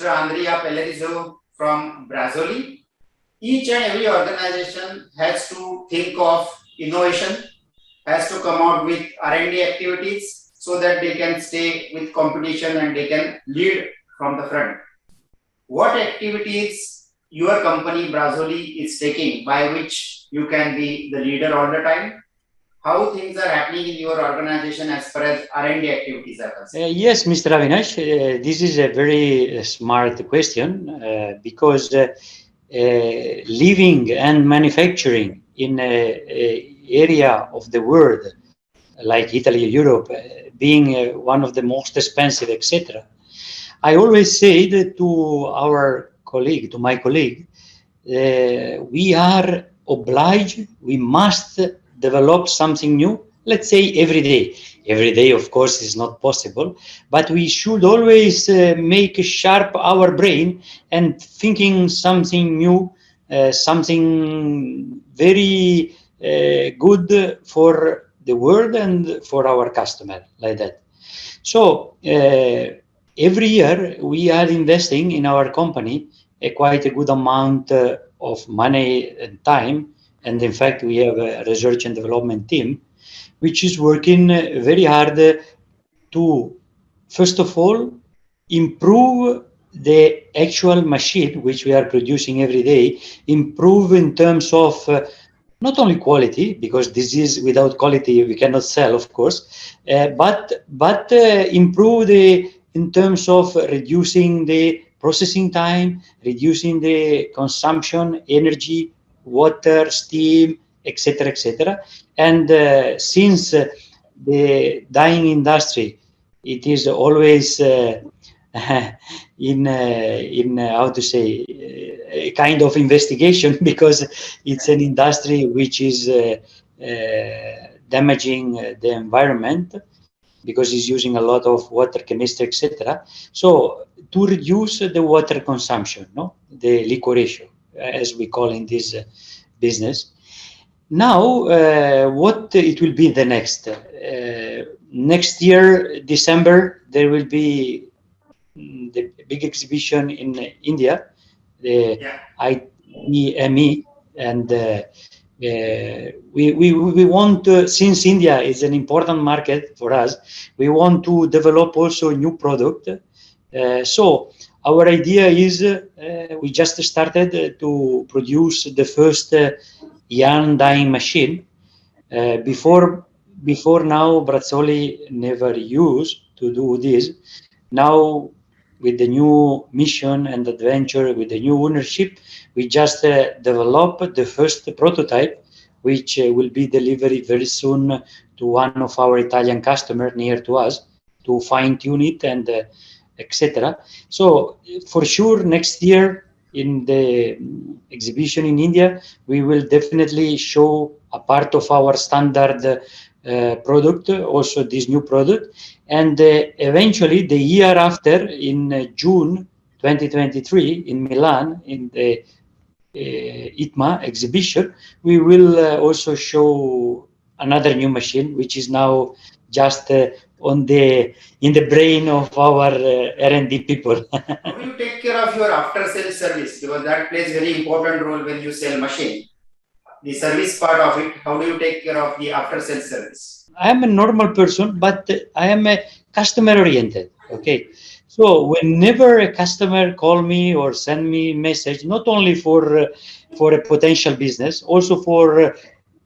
Mr. Andrea Pelissero from Brazzoli. Each and every organization has to think of innovation, has to come out with R&D activities so that they can stay with competition and they can lead from the front. What activities your company Brazzoli is taking by which you can be the leader all the time? How things are happening in your organization as far as R&D activities are concerned? Yes, Mr. Avinash, this is a very smart question because living and manufacturing in an area of the world like Italy, Europe, being one of the most expensive, etc. I always say that to my colleague, we are obliged, we must develop something new, let's say every day. Every day, of course, is not possible, but we should always make sharp our brain and thinking something new, something very good for the world and for our customer, like that. So every year we are investing in our company quite a good amount of money and time, and in fact we have a research and development team which is working very hard to, first of all, improve the actual machine which we are producing every day, improve in terms of not only quality, because this is without quality we cannot sell, of course, but improve in terms of reducing the processing time, reducing the consumption, energy, water, steam, etc., etc. And since the dyeing industry, it is always in how to say a kind of investigation because it's an industry which is damaging the environment because it's using a lot of water, chemistry, etc. So to reduce the water consumption, no, the liquid ratio, as we call in this business. Now, what it will be the next? Next year, December, there will be the big exhibition in India, the ITME, and we want to, since India is an important market for us, we want to develop also a new product. So our idea is we just started to produce the first yarn dyeing machine. Before now, Brazzoli never used to do this. Now, with the new mission and adventure, with the new ownership, we just developed the first prototype, which will be delivered very soon to one of our Italian customers near to us to fine-tune it and etc. So for sure, next year in the exhibition in India, we will definitely show a part of our standard product, also this new product, and eventually the year after, in June 2023 in Milan, in the ITME exhibition, we will also show another new machine, which is now just in the brain of our R&D people. How do you take care of your after-sales service? Because that plays a very important role when you sell machine. The service part of it, how do you take care of the after-sales service? I am a normal person, but I am a customer-oriented. Okay, so whenever a customer call me or send me message, not only for a potential business, also for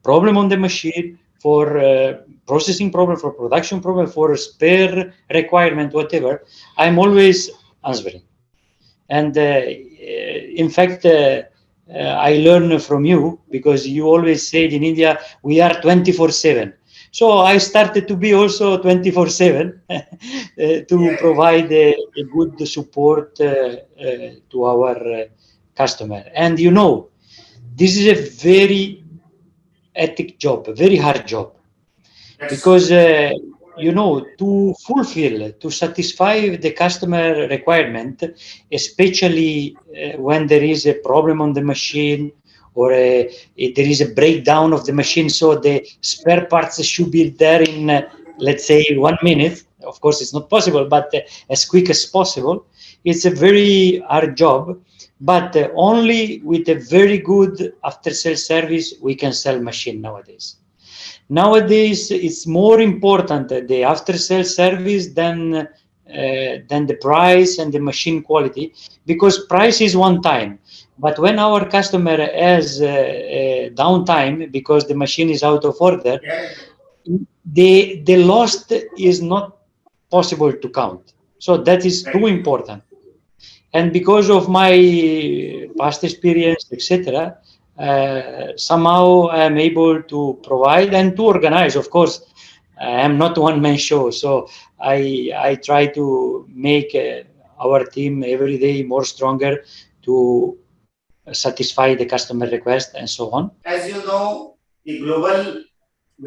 problem on the machine, for processing problem, for production problem, for spare requirement, whatever, I'm always answering. And in fact, I learn from you because you always said in India, we are 24/7. So I started to be also 24/7 to provide a good support to our customer. And you know, this is a very ethic job, a very hard job, because you know, to fulfill, to satisfy the customer requirement, especially when there is a problem on the machine or there is a breakdown of the machine, so the spare parts should be there in, let's say, 1 minute. Of course, it's not possible, but as quick as possible. it's a very hard job, but only with a very good after-sales service we can sell machine nowadays. Nowadays, it's more important the after-sales service than the price and the machine quality, because price is one time. But when our customer has downtime because the machine is out of order, Yeah. the loss is not possible to count. So that is too Right. important. And because of my past experience, etc., somehow I am able to provide and to organize. Of course, I am not one man show, so I try to make our team every day more stronger to satisfy the customer request and so on. As you know, the global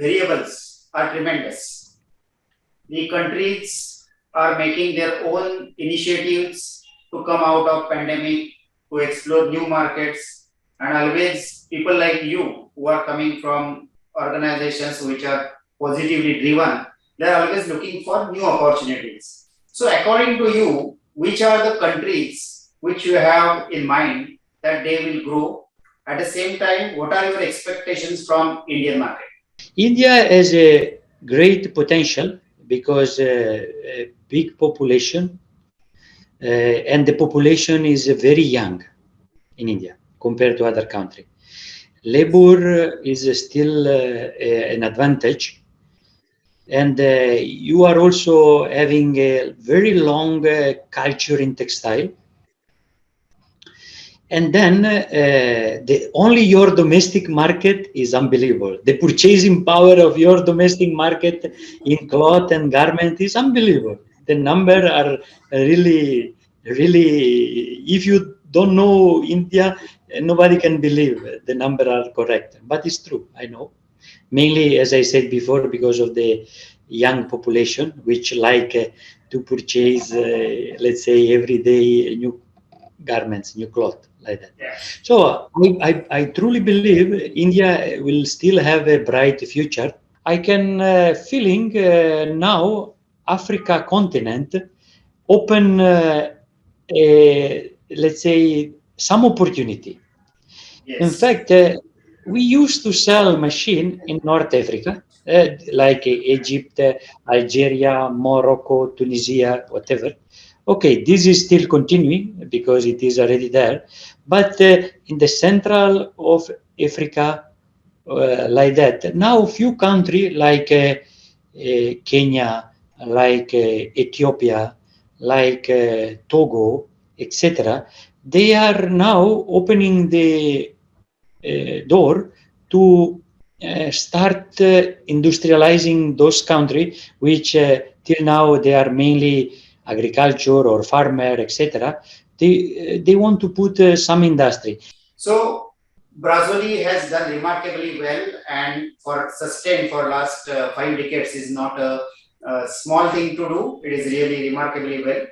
variables are tremendous. The countries are making their own initiatives to come out of pandemic, to explore new markets, and always people like you who are coming from organizations which are positively driven, they are always looking for new opportunities. So according to you, which are the countries which you have in mind that they will grow? At the same time, what are your expectations from Indian market? India has a great potential because a big population, and the population is very young in India compared to other countries. Labor is still an advantage, and you are also having a very long culture in textile. And then only your domestic market is unbelievable. The purchasing power of your domestic market in cloth and garment is unbelievable. The number are really, really, if you don't know India, nobody can believe the number are correct. But it's true, I know. Mainly, as I said before, because of the young population, which like to purchase, let's say, every day new garments, new cloth, like that. Yeah. So I truly believe India will still have a bright future. I can feeling now Africa continent open, let's say, some opportunity. In Yes. fact, we used to sell machine in North Africa, like Egypt, Algeria, Morocco, Tunisia, whatever. Okay, this is still continuing because it is already there. But in the central of Africa, like that, now few countries like Kenya, like Ethiopia, like Togo, etc., they are now opening the door to start industrializing those countries, which till now they are mainly agriculture or farmer, etc. They want to put some industry. So Brazzoli has done remarkably well, and for sustained for last 5 decades is not a small thing to do. It is really remarkably well.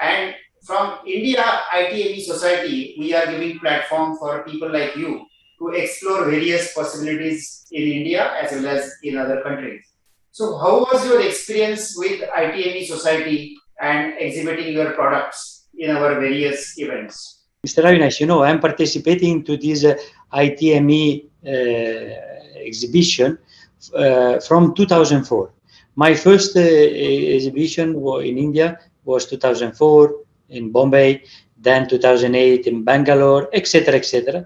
And from India ITME Society, we are giving platform for people like you to explore various possibilities in India as well as in other countries. So, how was your experience with ITME Society and exhibiting your products in our various events? Mr. Avinash, you know, I'm participating to this ITME exhibition from 2004. My first exhibition in India was 2004 in Bombay, then 2008 in Bangalore, etc., etc.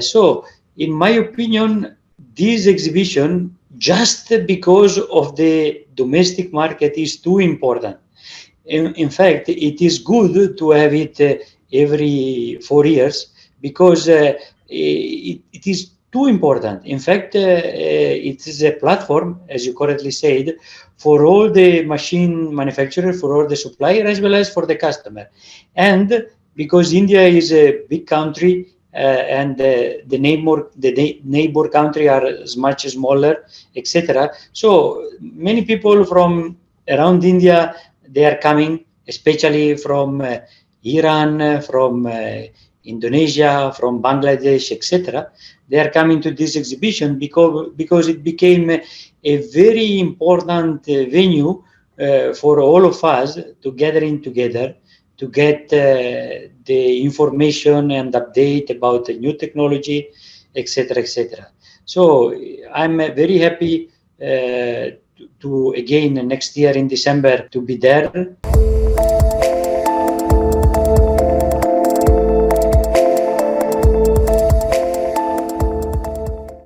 So, in my opinion, this exhibition, just because of the domestic market, is too important. In fact, it is good to have it every 4 years because it is too important. In fact, it is a platform, as you correctly said, for all the machine manufacturer, for all the supplier, as well as for the customer. And because India is a big country, and the neighbor country are much smaller, etc. So many people from around India, they are coming, especially from Iran, from Indonesia, from Bangladesh, etc. They are coming to this exhibition because it became a very important venue for all of us to gathering together, to get the information and update about the new technology, etc., etc. So I'm very happy to again next year in December to be there.